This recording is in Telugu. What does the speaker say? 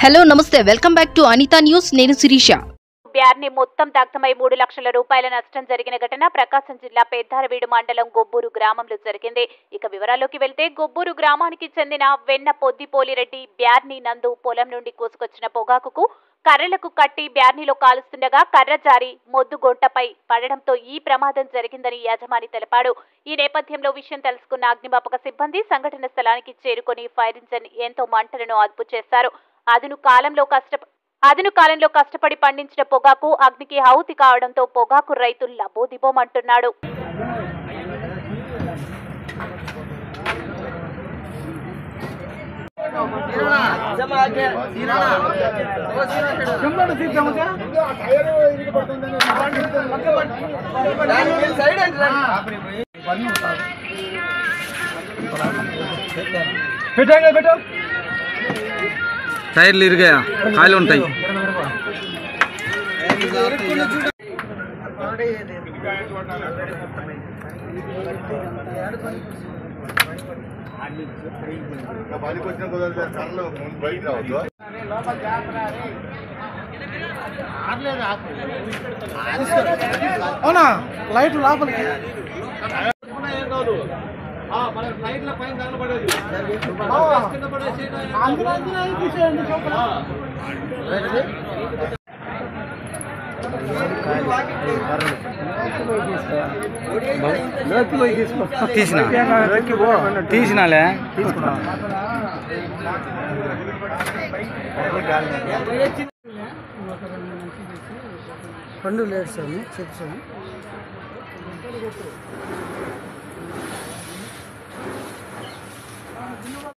Hello namaste welcome back to Anitha news. నేను శిరీష. బ్యార్ని మొత్తం దగ్ధమై 3 లక్షల రూపాయల నష్టం జరిగిన ఘటన ప్రకాశం జిల్లా పెద్దారవీడు మండలం గొబ్బూరు గ్రామంలో జరిగింది. ఇక వివరాల్లోకి వెళ్తే గొబ్బూరు గ్రామానికి చెందిన వెన్న పొద్దిపోలిరెడ్డి బ్యార్ని నందు పొలం నుండి కోసుకొచ్చిన పొగాకుకు కర్రలకు కట్టి బ్యార్నీలో కాలుస్తుండగా కర్ర జారి మొద్దు గొంటపై పడడంతో ఈ ప్రమాదం జరిగిందని యాజమాని తెలిపాడు. ఈ నేపథ్యంలో విషయం తెలుసుకున్న అగ్నిమాపక సిబ్బంది సంఘటన స్థలానికి చేరుకొని ఫైర్ ఇంజన్ ఎంతో మంటలను అదుపు చేశారు. అదను కాలంలో కష్టపడి పండించిన పొగాకు అగ్నికి ఆహుతి కావడంతో పొగాకు రైతులు లబోదిబోమంటున్నాడు. టైర్లు ఇరిగాయా, కాయలు ఉంటాయి. అవునా లైట్ లోపలికి తీసినాలే పండు లేదు సార్ చెప్తాను.